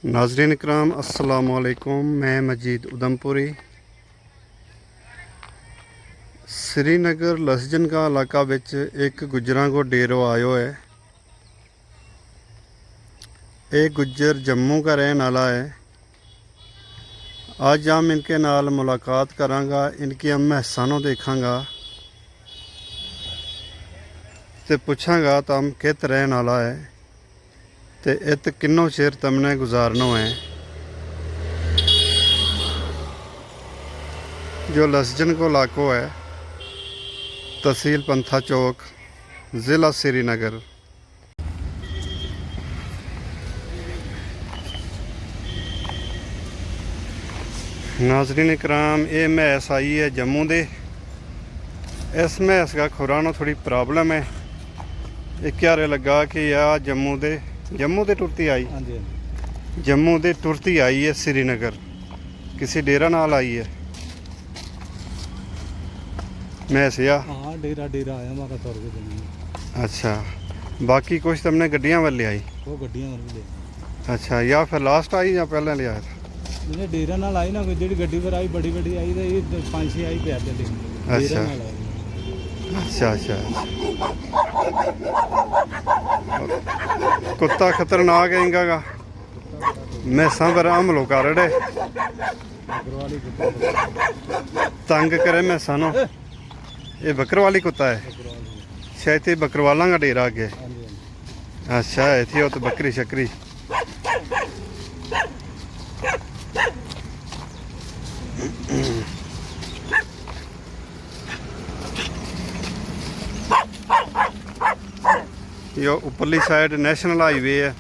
नाजरीन इकराम अस्सलाम वालेकुम। मैं मजीद उधमपुरी। श्रीनगर लसजन का इलाका विच एक गुजरां को डेरो आयो है। एक गुज्जर जम्मू का रहने वाला है। आज हम इनके नाल मुलाकात करांगा, इनकी महसानों देखांगा ते पुछांगा तम कित रहने वाला है ते इत किन्नो चिर तमने गुजारनो है। जो लसजन को इलाको है, तहसील पंथा चौक, ज़िला श्रीनगर। नाजरीन इकराम, ये मैस आई है जम्मू दे। इस मैस का खुराना थोड़ी प्रॉब्लम है। एक क्यारे लगा कि यह जम्मू दे टुरती आई। जम्मू दे टुरती आई है श्रीनगर, किसी डेरा नाल आई है मैस या? हाँ, डेरा आया हमारा तौर पे। अच्छा, बाकी कुछ तुमने गड्डियाँ वाले आई? वो गड्डियां वाले ले। अच्छा, या फिर लास्ट आई या पहले ले आया था? मैंने डेरा नाल आई ना, कोई जी गड्डी पर आई बड़ी आई तो ये 5-6 आई पैर चले। अच्छा अच्छा अच्छा। कुत्ता खतरनाक है इनका का, मैसा पर हमलो कर रहे, तंग करे मैसा नो। ये बकरवाली कुत्ता है शायद, ये बकरवाला का डेरा अगे। अच्छा, इतनी तो बकरी शकरी। यो उपरली साइड नेशनल हाईवे है,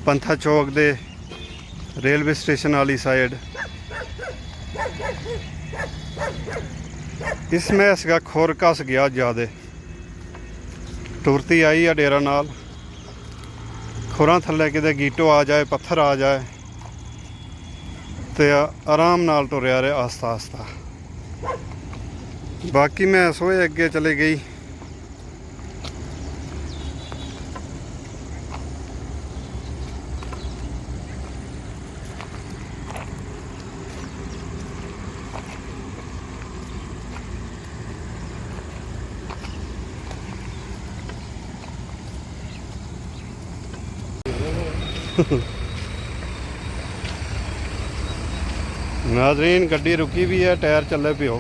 पंथा चौक दे रेलवे स्टेशन वाली साइड। इसमें इसका खुर कस गया ज़्यादा, टुरती आई है डेरा नाल। खुरा थल्ले किते गीटो आ जाए, पत्थर आ जाए तो आराम नाल टुरया रहे आस्ता आस्ता। बाकी मैं सोए अगे चले गई। नाजरीन, गड्डी रुकी भी है, टायर चले पियो।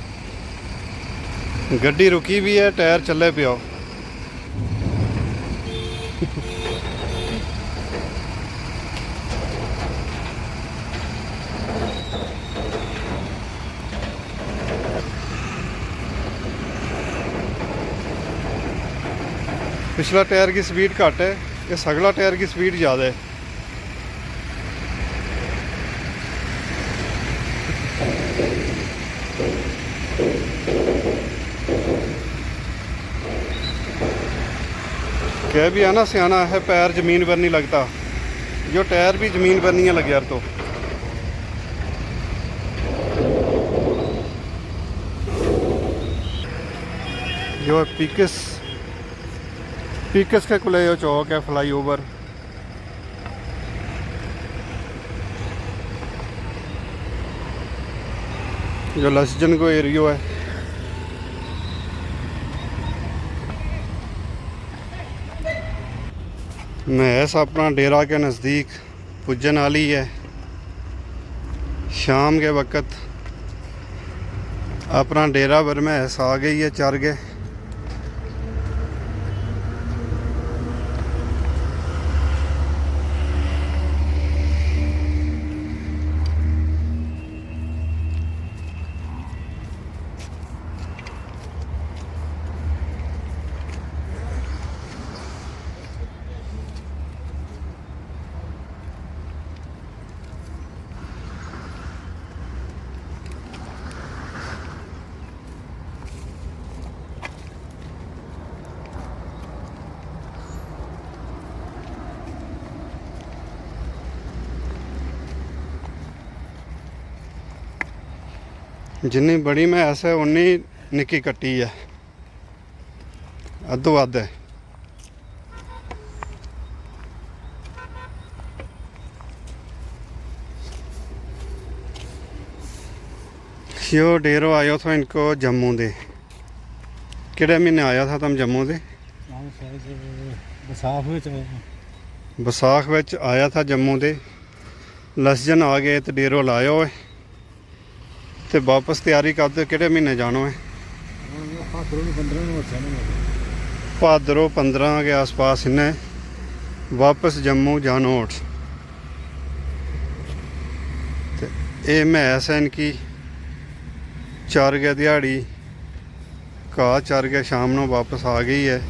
गड्डी रुकी भी है, टायर चले पियो। पिछला टायर की स्पीड घट है, इस अगला टायर की स्पीड ज़्यादा है। कह भी आना सियाना है, पैर ज़मीन पर नहीं लगता। जो टायर भी ज़मीन पर नहीं है लगे यार। तो जो पीकस के कुले जो चौक है, फ्लाई ओवर। जो लसजन को एरियो है, महस अपना डेरा के नज़दीक पुजन वाली है। शाम के वक़्त अपना डेरा पर महस आ गई है चर गए। जिन्नी बड़ी मैस है उन्नी निक्की कट्टी है, अद्धो अद्ध है। यो डेरो आयो था इनको जम्मू दे। किहड़े महीने आया था तुम जम्मू दे? बसाख विच आया था जम्मू दे। लसजन आ गए तो डेरो लायो है ते वापस तैयारी करते किहड़े महीने जानो है? भाद्रो 15 के आसपास इन्हें वापस जम्मू जानो उठ। ये मैस है इनकी, चर गया दिहाड़ी, घाह चर गया, शाम ਨੂੰ वापस आ गई है।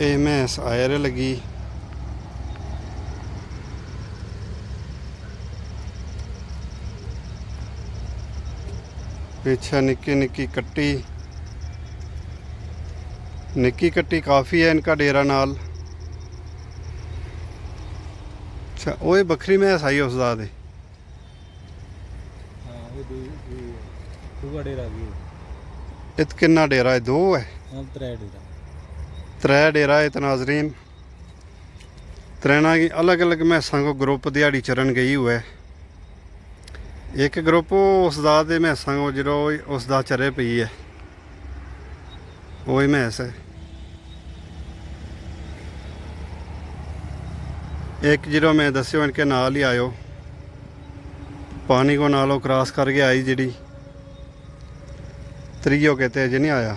ये मैंस आयर लगी। पीछे निक्की निक्की कट्टी, निक्की कट्टी काफ़ी है इनका डेरा नाल। अच्छा वो बखरी मैंस आई उस दा दे। इत किन्ना डेरा है? 2 है? 3 डेरा है। नाजरीन त्रेना की अलग अलग मैंसा को ग्रुप दिहाड़ी चरण गई हुआ है। एक ग्रुप उसदा दे मैंसा को जो उसदा चरे पई है, वही मैंस है। एक जो मैं दस्यो इनके नाल ही आयो, पानी को नालों क्रॉस करके आई जी। त्रियो कहते अजे नहीं आया।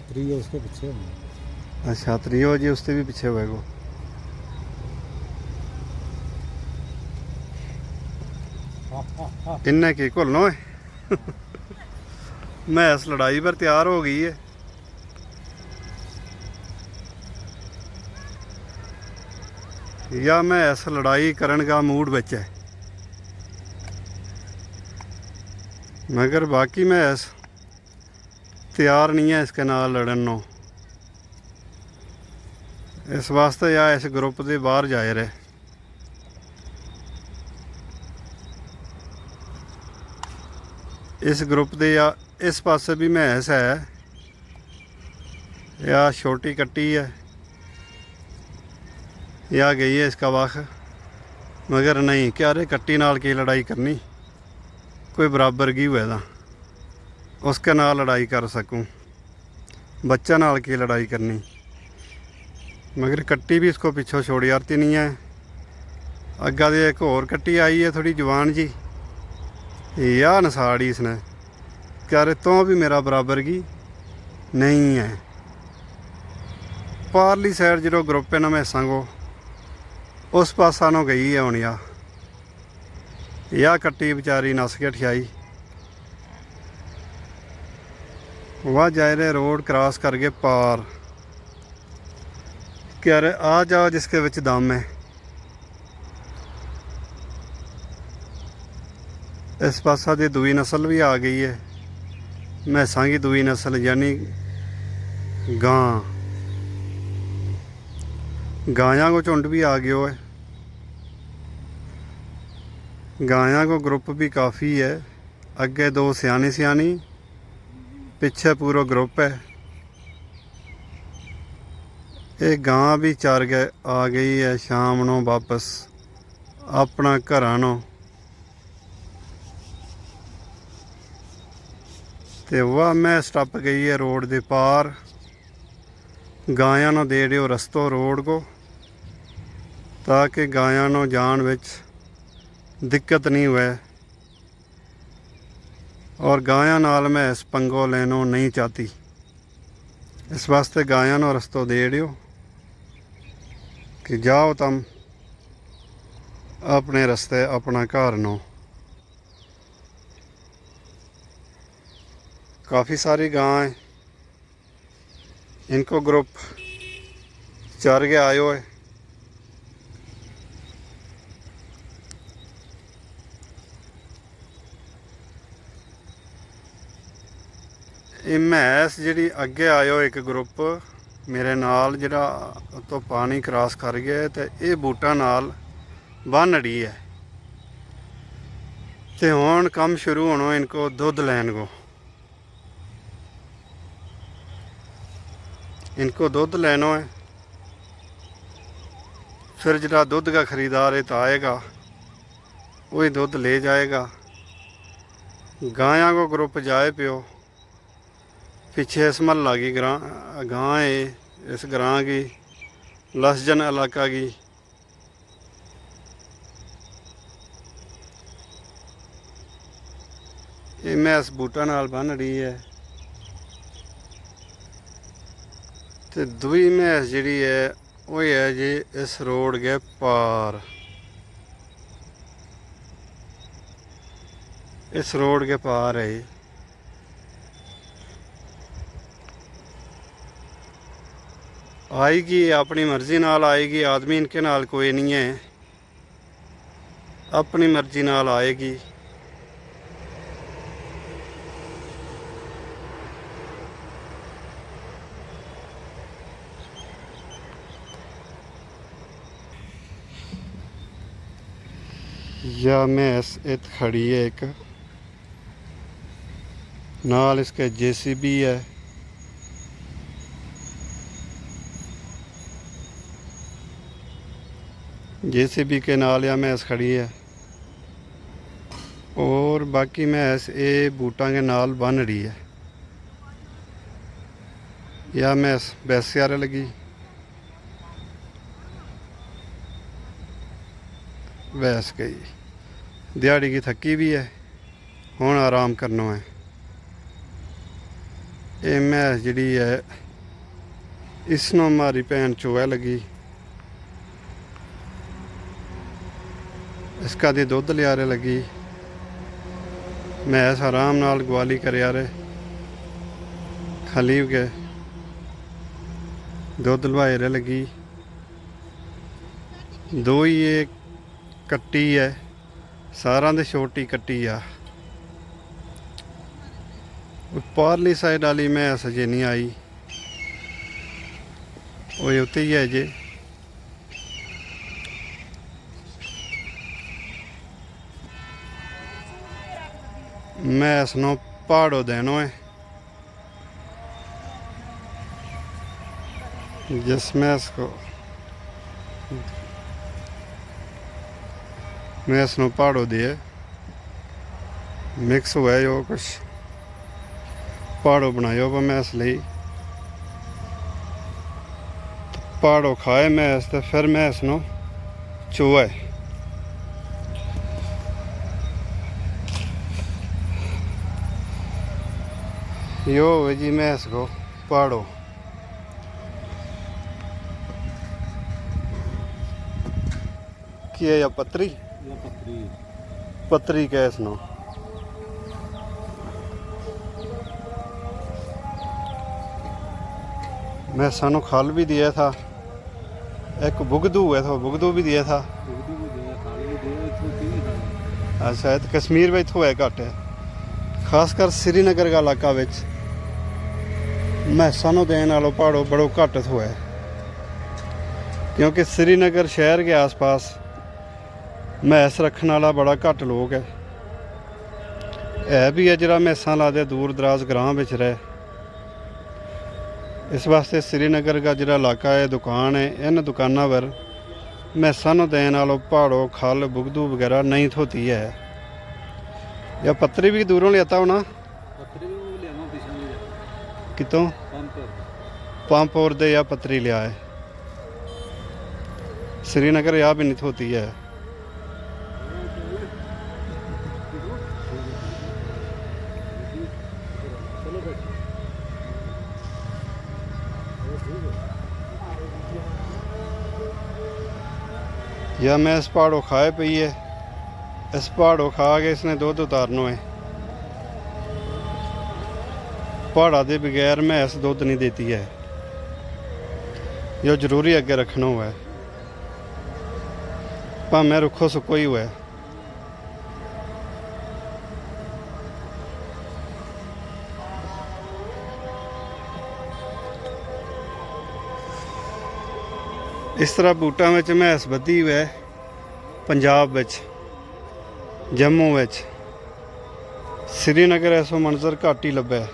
त्रियो उसके पीछे। अच्छा त्रियो जी उससे भी पीछे हुए को। इन्हें की घुलना है। मैंस लड़ाई पर तैयार हो गई है। या मैंस लड़ाई करने का मूड बच है, मगर बाकी मैंस तैयार नहीं है इसके नाल लड़न नो। इस वास्ते या इस ग्रुप के बाहर जाए रहे। इस ग्रुप के या इस पासे भी मैंस है, या छोटी कट्टी है, या गई है इसका वख। मगर नहीं क्या रे कट्टी नाल की लड़ाई करनी, कोई बराबर की हुए दा उसके नाल लड़ाई कर सकूं, बच्चा नाल की लड़ाई करनी। मगर कट्टी भी इसको पिछों छोड़ यारती नहीं है। अग्गा दे एक और कट्टी आई है थोड़ी जवान जी, या नसाड़ी इसने। क्या रे तो भी मेरा बराबर की नहीं है। पारली साइड जो ग्रुप है ना मैंसा को उस पासा नो गई है हुण। या कट्टी बेचारी नस के ठियाई। वह जाए रहे रोड क्रॉस करके पार। क्या रे आ जाओ जिसके विच दम है। इस पासा दी दूई नस्ल भी आ गई है, मैंसा की दूई नस्ल यानी गां। गायां को झुंड भी आ गयो है। गायां को ग्रुप भी काफ़ी है। अगे 2 सियानी सियानी, पिछे पूरा ग्रुप है। ये गां भी चर गए आ गई है शाम नो वापस अपना घरां नो। ते वह मैं टप गई है रोड दे पार। गायां नो दे दियो रस्तो रोड को, ताकि गायां नो जान विच दिक्कत नहीं हुए। और गायां नाल मैं इस पंगो लेनो नहीं चाहती। इस वास्ते गायां नो रस्तो दे दियो कि जाओ तुम अपने रस्ते अपना घर नो। काफ़ी सारी गां है, इनको ग्रुप चर के आयो है। ये मैंस जी अगे आयो एक ग्रुप ਮੇਰੇ ਨਾਲ ਜਿਹੜਾ ਉਤੋਂ ਪਾਣੀ ਕ੍ਰਾਸ ਕਰ ਗਿਆ ਤੇ ਇਹ ਬੂਟਾਂ ਨਾਲ ਬੰਨ ਅੜੀ ਹੈ ਤੇ ਹੁਣ ਕੰਮ ਸ਼ੁਰੂ ਹੋਣਾ ਇनको ਦੁੱਧ ਲੈਣ को। इनको दुध लेना है, फिर जरा दुध का ख़रीदार है तो आएगा वही दुध ले जाएगा। गायों को ग्रुप जाए पियो पीछे इस महल्ला की गां है, इस ग्रां की लसजन इलाका की। ये मैस बूटा नाल बन रही है ਤੇ ਦੂਈ ਮੈਸ ਜਿਹੜੀ ਹੈ ਉਹ ਹੈ ਜੀ ਇਸ ਰੋਡ ਦੇ ਪਾਰ, इस रोड के पार है। आएगी अपनी मर्जी नाल आएगी, आदमी इनके नाल कोई नहीं है, अपनी मर्जी नाल आएगी। या मैस इत खड़ी है एक नाल इसके जेसीबी है। जेसीबी के नाल या मैस खड़ी है और बाकी मैस ये बूटा के नाल बन रही है। या मैस बैस्यारे लगी वैस गई, दिहाड़ी की थकी भी है, हुण आराम करना है। ये मैस जिहड़ी है इसनों मारी भैन चोया लगी, इसका दी दुध लियारे लगी। मैस आराम नाल ग्वाली करे यारे खली के दुध लवाए लगी। दो ही ये कट्टी है, सारा दे छोटी कट्टी आ। पारली साइड वाली मैस अजे नहीं आई, वो उत्ते ही है जे। मैस नो पहाड़ो देनो है, जिस मैस को मैस नो पहाड़ो दिए मिक्स हुआ जो कुछ पहाड़ो बनायो पर मैस ली पहाड़ो खाए मैस तो फिर मैस नो चोए। यो हुए जी मैस को पहाड़ो। की है या पतरी? या पत्री पतरी कैस नो मैं सानू खाल भी दिया था, एक बुगदू है था, बुगदू भी दिया था। उर्दू भी दे खाल भी दे छोटी भी था। अच्छा तो कश्मीर में इतों है घट है, खासकर श्रीनगर का इलाका विच मैसां नूं देण वालों पहाड़ों बड़ो घट इतों है, क्योंकि श्रीनगर शहर के आस पास मैस रखने वाला बड़ा घट लोग है भी है जरा मैसां ला दे दूर दराज ग्रां विच रहे। इस वास्ते श्रीनगर का जिहड़ा इलाका है दुकान है, इन दुकानों पर मैसां नूं देण वालों पहाड़ों खल बुगदू वगैरह नहीं होती है। या पत्तरी भी दूरों लियाता होना, पत्री भी लेना पिछले कितों पंप पंप और दे या पत्तरी लिया है। श्रीनगर या भी नहीं होती है। या मैं इस पहाड़ों खाए पई है, इस पहाड़ों खा के इसने दूध उतारना है। पहाड़ा के बगैर मैस दूध नहीं देती है, जो जरूरी अगे रखना हुआ है, भावें रुखो सुखो ही हुआ है। ਇਸ ਤਰ੍ਹਾਂ ਬੂਟਾਂ ਵਿੱਚ ਮਹਿਸ ਬੱਧੀ ਹੋਈ ਹੈ ਪੰਜਾਬ ਵਿੱਚ, ਜੰਮੂ ਵਿੱਚ। श्रीनगर ऐसो मंजर घट ही लभा है।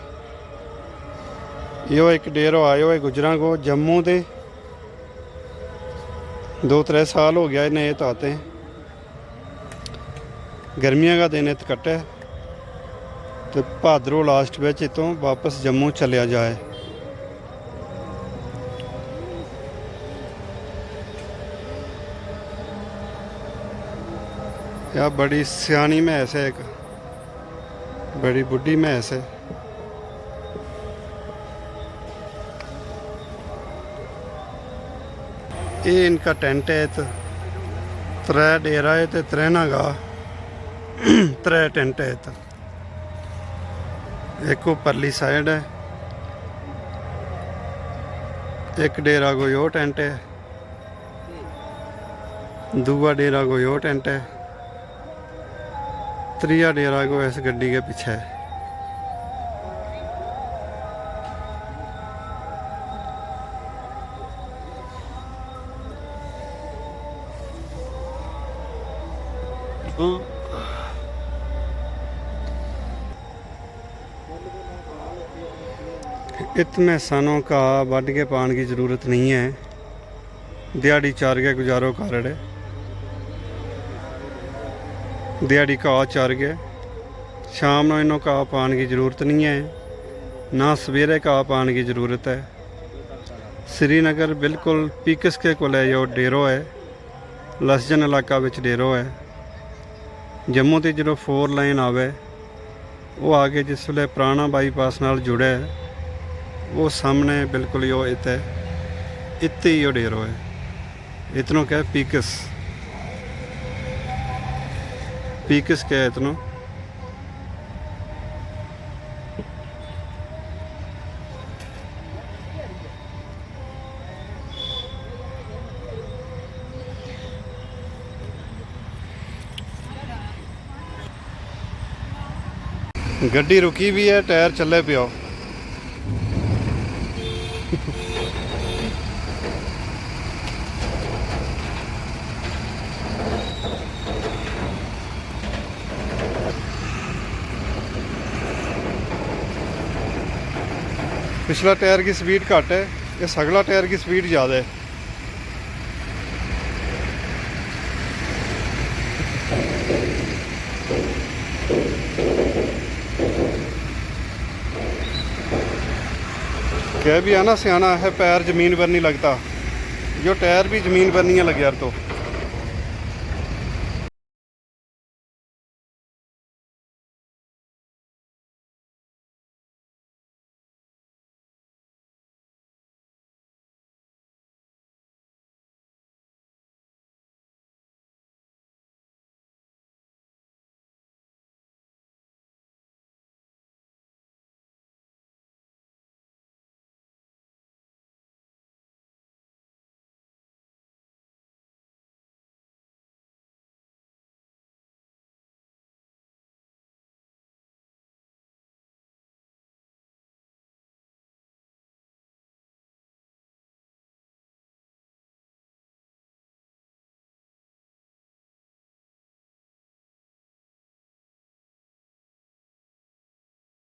यो एक डेरो आयो है गुजरां को जम्मू दे 2-3 साल हो गया इन्हें ये ताते। गर्मियों का दिन इत कट्टे तो भाद्रो लास्ट में इतों वापस जम्मू चलिया जाए। यह बड़ी सियानी मैस है, एक बड़ी बुढ़ी मैस है। ये इनका टेंट है। तो 3 डेरा है तो 3 नागा 3 टेंट है। तो एक परली साइड है, एक डेरा कोई और टेंट है, दूआ डेरा कोई और टेंट है, त्रिया डेरा को इस गड्डी के पीछे है। इत मैसानों का वढ़ के पाने की ज़रूरत नहीं है, दिहाड़ी चार के गुजारो कर रहे। दिहाड़ी घाह चार गए, शाम को इन्हों घाह पाने की ज़रूरत नहीं है, ना सवेरे घाह पाने की ज़रूरत है। श्रीनगर बिल्कुल पीकस के कोल है जो डेरो है, लसजन इलाका विच डेरो है। जम्मू तो जो 4 लाइन आवे वो आगे जिस वे पुराना बाईपास नाल जुड़े है, वो सामने बिल्कुल यो इत है, इत्ते ही डेरो है। इतनों क्या पीकस पीकस क्या है इतनों। गड्डी रुकी भी है, टायर चले पियो। पिछला टायर की स्पीड घट है, इस अगला टायर की स्पीड ज़्यादा है। कह भी आना सियाना है पैर ज़मीन पर नहीं लगता, जो टायर भी ज़मीन पर नहीं है लगे यार। तो